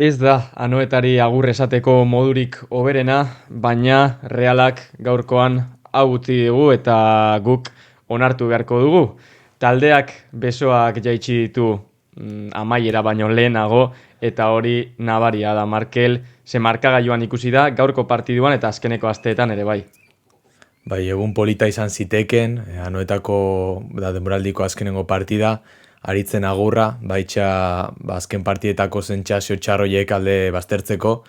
Ez da Anoetari agur esateko modurik hoberena, baina Realak gaurkoan hau utzi dugu eta guk onartu beharko dugu. Taldeak besoak jaitsi ditu amaiera baino lehenago eta hori nabaria da Markel, ze markagailuan ikusi da gaurko partiduan eta azkeneko asteetan ere bai. Bai, egun polita izan ziteken, Anoetako denboraldiko azkenengo partida, aritzen agurra, baitxa azken partidetako sentsazio txarroiek alde baztertzeko,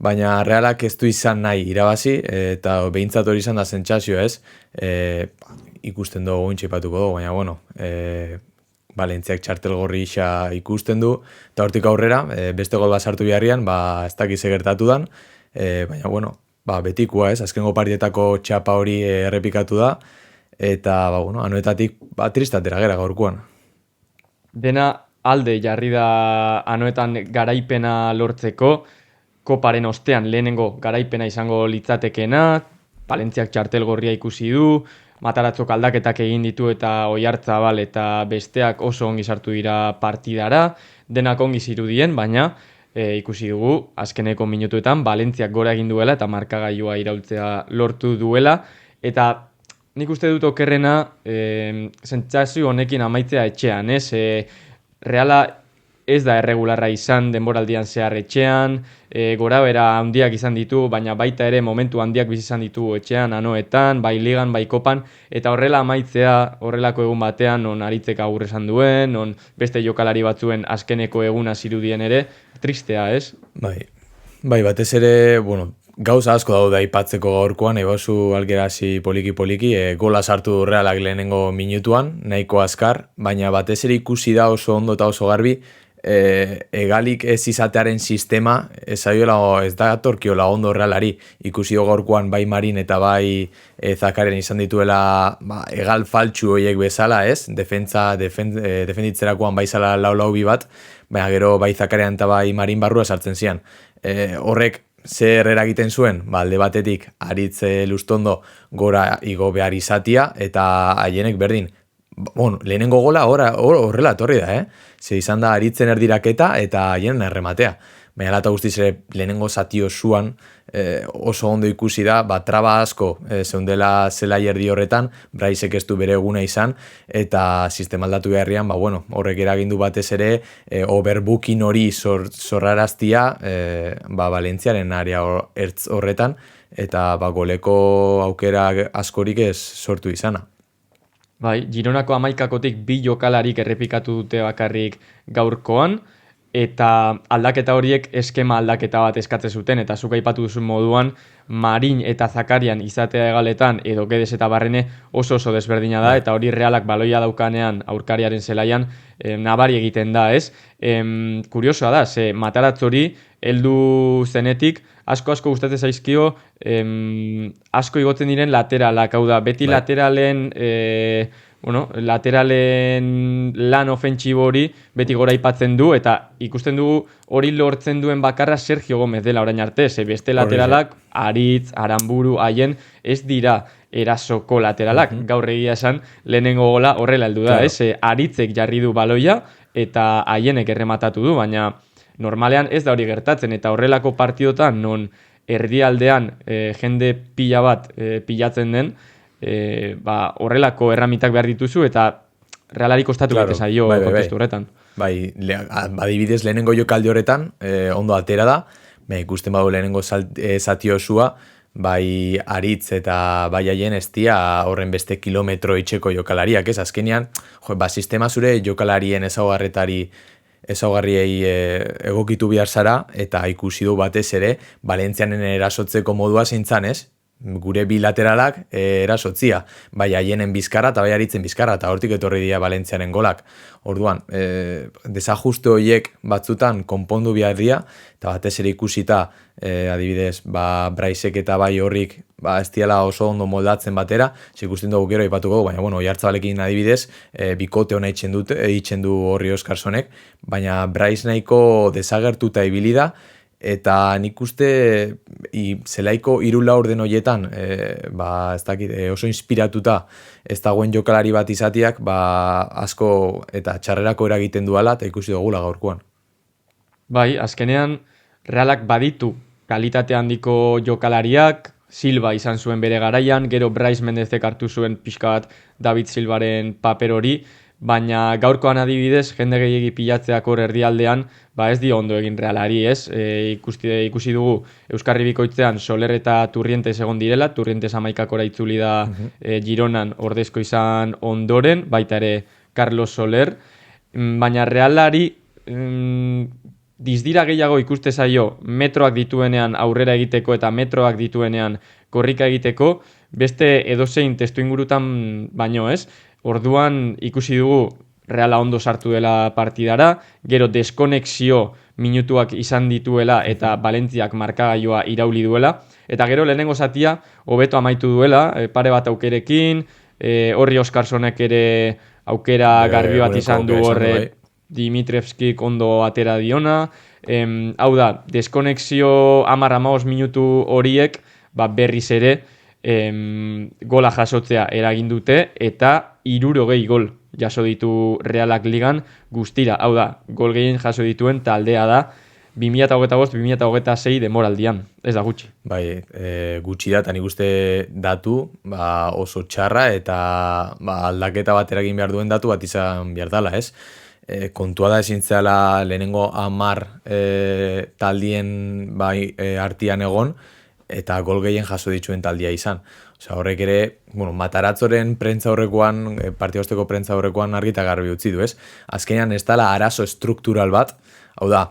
baina Realak ez du izan nahi irabazi, eta behintzat hori izan da sentsazio ez, ikusten dugu intxipatuko dugu, baina bueno, Valentziak txartel gorri isa ikusten du, eta hortik aurrera, beste gol bat sartu biharrian, ez dakiz gertatu dan, baina bueno, betikoa ez, azkengo partidetako txapa hori errepikatu da, eta bueno, Anoetatik tristatera gera gaurkoan. Dena alde jarri da Anoetan garaipena lortzeko, koparen ostean lehenengo garaipena izango litzatekena, Valentziak txartel gorria ikusi du, Mataratzok aldaketak egin ditu eta Oiartzabal eta besteak oso ongi sartu dira partidara, denak ongi zirudien, baina ikusi dugu azkeneko minutuetan Valentziak gora egin duela eta markagailua iraultzea lortu duela, eta nik uste dut okerrena sentsazio honekin amaitzea etxean, ez? Reala ez da erregularra izan denboraldian zehar etxean, gorabehera handiak izan ditu, baina baita ere momentu handiak bizi izan ditu etxean, Anoetan, bai ligan, bai kopan, eta horrela amaitzea, horrelako egun batean, non aritzek agur esan duen, non beste jokalari batzuen azkeneko eguna zirudien ere, tristea, ez? Bai, batez ere, bueno, gauza asko daude aipatzeko gaurkoan, ebazu algerazi poliki-poliki, gola sartu Realak lehenengo minutuan, nahiko azkar, baina batez ere ikusi da oso ondo eta oso garbi, egalik ez izatearen sistema ez da torkiola ondo Realari, ikusi gaurkoan bai Marin eta bai Zakarian izan dituela egal faltsu horiek bezala, ez? Defenditzerakoan bai zala lau bi bat, baina gero bai Zakarian eta bai Marin barrua sartzen zian. Horrek zer eragiten zuen, alde batetik Aritz Lustondo gora igo behar izatia eta haienek berdin. Bueno, lehenengo gola horrela etorri da, Ze izan da Aritzen erdiraketa eta haien errematea. Baina lata guztiz ere lehenengo zati osoan oso ondo ikusi da, traba asko zeundela zelai erdi horretan, Braisek ez du bere eguna izan, eta sistema aldatu beharrian, horrek eragindu batez ere, overbooking hori zorraraztia Valentziaren area ertz horretan, eta goleko aukera askorik ez sortu izana. Bai, Gironako 11kotik 2 jokalarik errepikatu dute bakarrik gaurkoan, eta aldaketa horiek eskema aldaketa bat eskatzen zuten, eta zuk aipatu duzun moduan, Marin eta Zakarian izatea egaletan, edo Gedes eta Barrene oso desberdina da, eta hori Realak baloia daukanean aurkariaren zelaian nabari egiten da, ez? Kuriosoa da, ze Mataratz hori heldu zenetik, asko gustatzen zaizkio asko igotzen diren lateralak, hau da, beti lateralen lan ofentsibo hori beti gora aipatzen du, eta ikusten dugu hori lortzen duen bakarra Sergio Gomez dela orain arte, ze beste lateralak Aritz, Aramburu, haien ez dira erasoko lateralak, gaur egia esan lehenengo gola horrela heldu da, Aritzek jarri du baloia eta haienek errematatu du, baina normalean ez da hori gertatzen, eta horrelako partidotan non erdialdean jende pila bat pilatzen den, horrelako erramitak behar dituzu, eta Realari kostatu bete zaio kontestu horretan. Bai, adibidez lehenengo jokaldi horretan, ondo atera da, ikusten badu lehenengo zati osua, bai Aritz eta bai haien estia horren beste kilometro itxeko jokalariak, ez? Azkenean, sistema zure jokalarien ezaugarriei egokitu behar zara, eta ikusi du batez ere, Valentzianen erasotzeko modua zeintzan, ez? Gure bilateralak erasotzia, bai haienen bizkarra eta bai Aritzen bizkarra, eta hortik etorri dira Valentziaren golak. Orduan, desajuste horiek batzutan konpondu behar dira, eta batez ere ikusita, adibidez, Braisek eta bai horrik ez diala oso ondo moldatzen batera, ikusten dugu gero ipatuko, baina Oiartzabalekin adibidez, bikote hona itxen du horri Oskarsonek, baina Brais nahiko desagertuta ibili da, eta nik uste zelaiko 3-4 den horietan ez dakit, oso inspiratuta ez dagoen jokalari bat izateak asko eta txarrerako eragiten duela, eta ikusi dugula gaurkoan. Bai, azkenean Realak baditu kalitate handiko jokalariak, Silva izan zuen bere garaian, gero Brais Mendezek hartu zuen pixka bat David Silvaren paper hori, baina gaurkoan adibidez, jende gehiegi pilatzeak hor erdialdean, ba ez dio ondo egin Realari, ez? Ikusi dugu Euskarri Bikoitzean Soler eta Turrientes egon direla, Turrientes 11 itzuli da Gironan ordezko izan ondoren, baita ere Carlos Soler, baina Realari dizdira gehiago ikuste zaio metroak dituenean aurrera egiteko eta metroak dituenean korrika egiteko, beste edozein testu ingurutan baino ez. Orduan ikusi dugu Reala ondo sartu dela partidara, gero deskonexio minutuak izan dituela eta Valentziak markagailua irauli duela, eta gero lehenengo zatia hobeto amaitu duela, pare bat aukerekin, horri Oskarsonek ere aukera garbi bat izan du horre, Dimitrevskik ondo atera diona, hau da, deskonexio 10-15 minutu horiek berriz ere gola jasotzea eragin dute eta 60 gol jaso ditu Realak ligan guztira, hau da, gol gehien jaso dituen taldea da 2025-2026 denboraldian, ez da gutxi. Bai, gutxi da, eta nik uste datu oso txarra eta aldaketa bat eragin behar duen datu bat izan behar dela, ez? Kontua da ezin zela lehenengo 10 taldien artian egon eta gol gehien jaso dituen taldia izan. Osea, horrek ere, Mataratzoren prentza horrekoan, partidosteko prentza horrekoan argi eta garbi utzi du, ez? Azkenean ez dela arazo estruktural bat, hau da,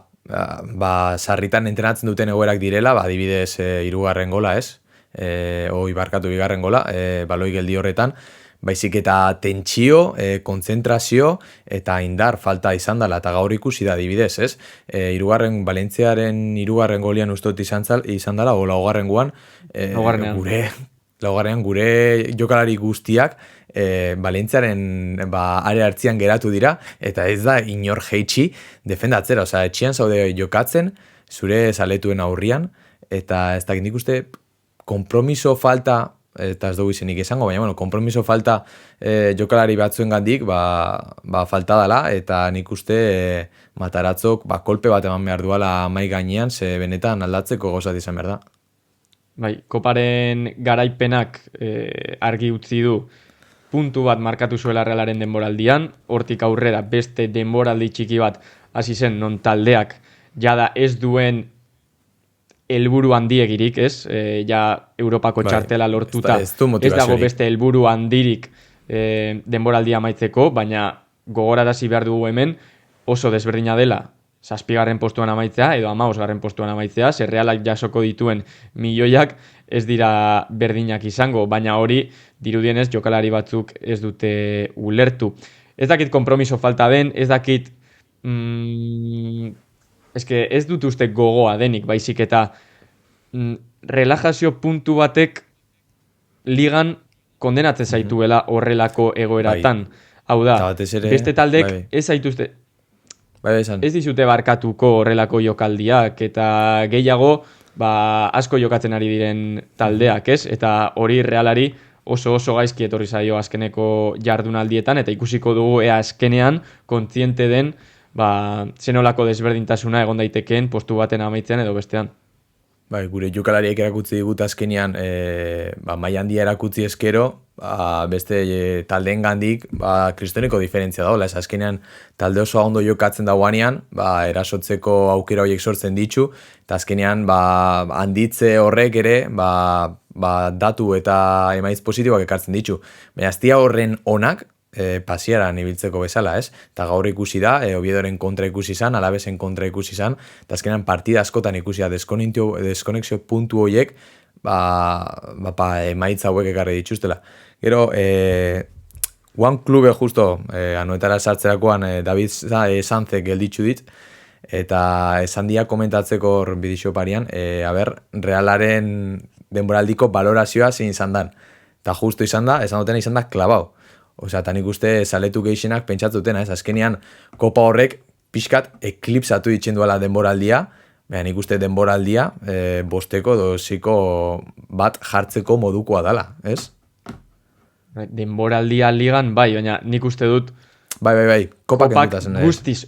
sarritan entrenatzen duten egoerak direla, adibidez hirugarren gola, ez? Barkatu bigarren gola, baloi geldi horretan, baizik eta tentsio, kontzentrazio eta indar falta izan dela, eta gaur ikusi da adibidez, ez? Valentziaren hirugarren golian ustot izan dela, o laugarrengoan, gure jokalari guztiak Valentziaren are hartzian geratu dira, eta ez da inor jeitsi defendatzera, osea, etxian zaude jokatzen, zure zaletuen aurrian, eta ez dakit nik uste konpromiso falta, eta ez dugu izenik izango, baina, konpromiso falta jokalari batzuen gandik, falta dela, eta nik uste Mataratzok kolpe bat eman behar duala mai gainean, ze benetan aldatzeko gozat izan behar da. Bai, koparen garaipenak argi utzi du puntu bat markatu zuela Realaren denboraldian, hortik aurrera beste denboraldi txiki bat hasi zen non taldeak jada ez duen helburu handiegirik, ez? Ja Europako txartela lortuta, ez dago beste helburu handirik denboraldia amaitzeko, baina gogorarazi behar dugu hemen oso desberdina dela 7. postuan amaitzea edo 15. postuan amaitzea, zer Realak jasoko dituen milioiak ez dira berdinak izango, baina hori dirudienez jokalari batzuk ez dute ulertu. Ez dakit konpromiso falta den, ez dakit ez dut uste gogoa denik, baizik eta relajazio puntu batek ligan kondenatzen zaituela horrelako egoeratan. Hau da, beste taldek ez zaituzte, ez dizute barkatuko horrelako jokaldiak, eta gehiago asko jokatzen ari diren taldeak, ez? Eta hori Realari oso gaizki etorri zaio azkeneko jardunaldietan, eta ikusiko dugu ea azkenean kontziente den zenolako desberdintasuna egon daitekeen postu baten amaitzean edo bestean. Gure jokalariek erakutzi digut azkenean maila handia erakutzi eskero, beste taldeen gandik kristoneko diferentzia dagoela, ez azkenean talde oso ondo jokatzen dagoanean, erasotzeko aukera horiek sortzen ditu, eta azkenean handitze horrek ere datu eta emaitz positiboak ekartzen ditu. Baina ez dira horren onak pasiaran ibiltzeko bezala, ez? Eta gaur ikusi da, Oviedoren kontra ikusi izan, Alavesen kontra ikusi izan, eta azkenan partida askotan ikusi da, deskonexio puntu horiek, emaitza hauek ekarri dituztela. Gero, One Clube justo, anoetara sartzerakoan David Sanzek gelditzu dit, eta esan dia komentatzeko bidixo parian, Realaren denboraldiko balorazioa zein izan dan. Eta justo izan da, esan dutena izan da klabau. Osea, eta nik uste zaletu gehienak pentsatzutena, ez? Azkenean, kopa horrek pixkat eklipsatu ditzen duela denboraldia, baina nik uste denboraldia bosteko doziko bat jartzeko modukoa dela, ez? Denboraldia ligan, baina nik uste dut Kopak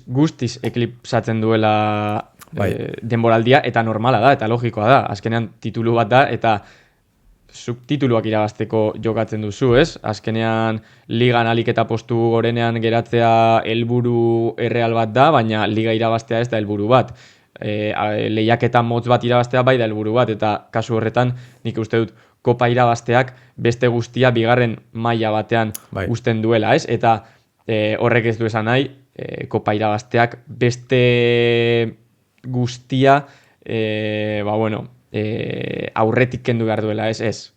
guztiz eklipsatzen duela denboraldia, eta normala da, eta logikoa da. Azkenean titulu bat da, eta zuk tituluak irabazteko jokatzen duzu, ez? Azkenean ligan alik eta postu gorenean geratzea helburu erreal bat da, baina liga irabaztea ez da helburu bat. Lehiaketa motz bat irabaztea bai da helburu bat, eta kasu horretan nik uste dut kopa irabazteak beste guztia bigarren maila batean uzten duela, ez? Eta horrek ez du esan nahi, kopa irabazteak beste guztia aurretik kendu behar duela, ez.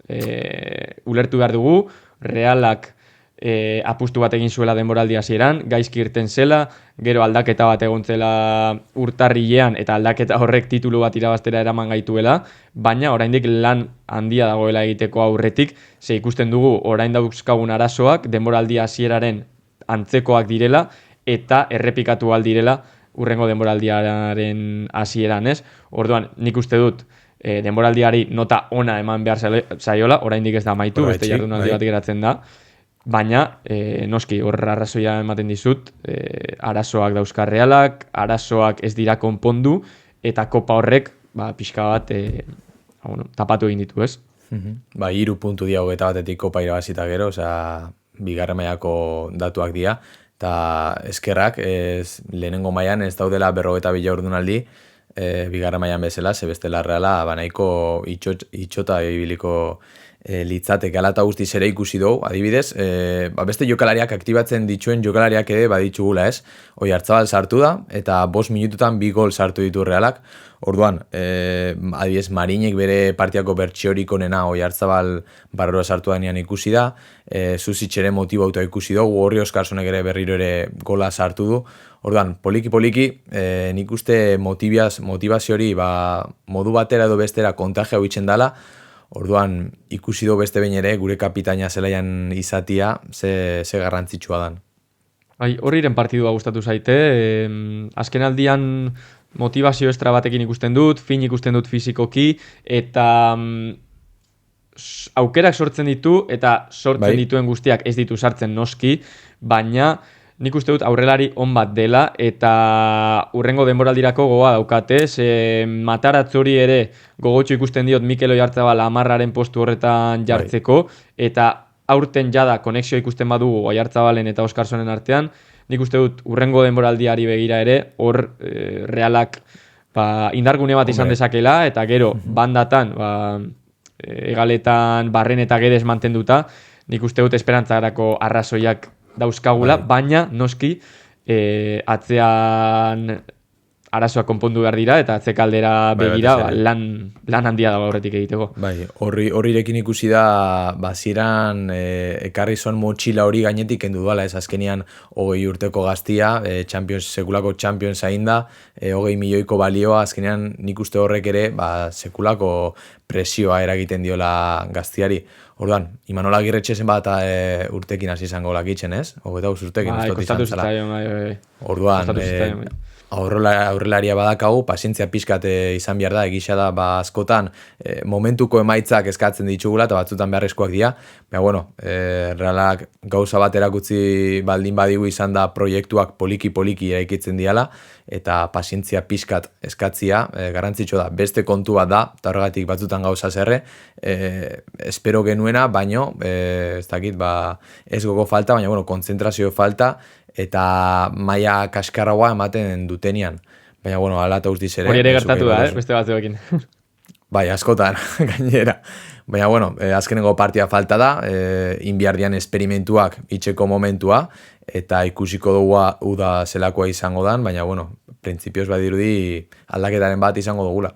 Ulertu behar dugu, Realak apustu bat egin zuela denboraldi hasieran, gaizki irten zela, gero aldaketa bat egon zela urtarrilean, eta aldaketa horrek titulu bat irabaztera eraman gaituela, baina oraindik lan handia dagoela egiteko aurretik, ze ikusten dugu orain dauzkagun arazoak denboraldi hasieraren antzekoak direla, eta errepikatu aldirela urrengo denboraldiaren hasieran, ez? Orduan, nik uste dut, denboraldiari nota ona eman behar zaiola, oraindik ez da amaitu, beste jardunaldi bat geratzen da, baina noski horra arrazoia ematen dizut, arazoak dauzka Realak, arazoak ez dira konpondu, eta kopa horrek pixka bat tapatu egin ditu, ez? 3 puntu dia hogeita batetik kopa irabazita gero, bigarren mailako datuak dira, eta eskerrak lehenengo mailan ez daudela 42 jardunaldi, bigarren mailan bezala, ze bestela Reala nahiko itxota ibiliko litzateke hala eta guztiz ere ikusi dugu, adibidez, beste jokalariak aktibatzen dituen jokalariak ere baditxugula, ez? Oiartzabal sartu da, eta 5 minututan 2 gol sartu ditu Realak. Orduan, adibidez, Marinek bere partiako bertsiorik onena Oiartzabal barrura sartu denean ikusi da, Zuzitx ere motibauta ikusi dugu, Gorri Oskarsonek ere berriro ere gola sartu du. Orduan, poliki, nik uste motivazio hori modu batera edo bestera kontagia huitzen dela. Orduan, ikusi du beste behin ere, gure kapitaina zelaian izatia, ze garrantzitsua dan. Horriren partidua gustatu zaite, azken aldian motivazio estra batekin ikusten dut, fin ikusten dut fizikoki, eta aukerak sortzen ditu, eta sortzen dituen guztiak ez ditu sartzen noski, baina nik uste dut aurrelari on bat dela, eta urrengo denboraldirako gogoa daukate, Mataratzori ere gogotxo ikusten diot Mikel Oiartzabal 10aren postu horretan jartzeko, eta aurten jada konexio ikusten badugu Oiartzabalen eta Oskarsonen artean, nik uste dut urrengo denboraldiari begira ere, hor Realak indargune bat izan dezakela, eta gero bandatan, egaletan barren eta gedez mantenduta, nik uste dut esperantzarako arrazoiak dauzkagula, baina noski atzean arazoak konpondu behar dira, eta atzekaldera begira lan handia dago aurretik egiteko. Horrirekin ikusi da, ziran ekarri zon motxila hori gainetik kendu duela, ez azkenian 20 urteko gaztia, sekulako Champions hain da, 20 milioiko balioa, azkenean nik uste horrek ere, sekulako presioa eragiten diola gaztiari. Orduan, Imanol Agirretxe zen bat urtekin hasi izango lakitzen, ez? Hogeta urtekin, ez dut izan zela. Orduan, aurrelaria badakagu, pazientzia pixkat izan behar da, egisa da, askotan momentuko emaitzak eskatzen ditugula, eta batzutan beharrezkoak dira. Baina, Realak gauza bat erakutzi baldin badigu izan da proiektuak poliki eraikitzen diala, eta pazientzia pixkat eskatzia, garrantzitsua da, beste kontu bat da, eta horregatik batzutan gauza zerre, espero genuena, baino, ez dakit, ez gogo falta, baina, kontzentrazio falta, eta maila kaskarragoa ematen dutenian. Baina, ala eta guztiz ere. Hori ere gertatu da, beste batzuekin. Bai, askotan, gainera. Baina, azkenengo partia falta da, inbiardian esperimentuak itxeko momentua, eta ikusiko dugu uda zelakoa izango dan, baina, printzipioz badirudi aldaketaren bat izango dugula.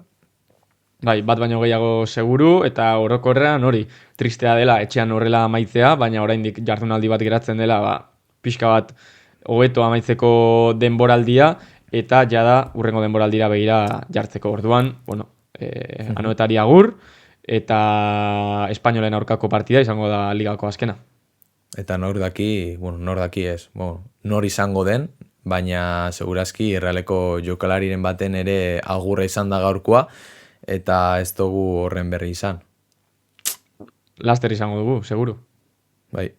Bai, bat baino gehiago seguru, eta orokorrean hori tristea dela etxean horrela amaitzea, baina oraindik jardunaldi bat geratzen dela, pixka bat hobeto amaitzeko denboraldia, eta jada urrengo denboraldira begira jartzeko orduan, anoetari agur, eta Espainolen aurkako partida izango da ligako azkena. Eta nor daki ez, nor izango den, baina segurazki Realeko jokalariren baten ere agurra izan da gaurkoa, eta ez dugu horren berri izan. Laster izango dugu, seguru. Bai.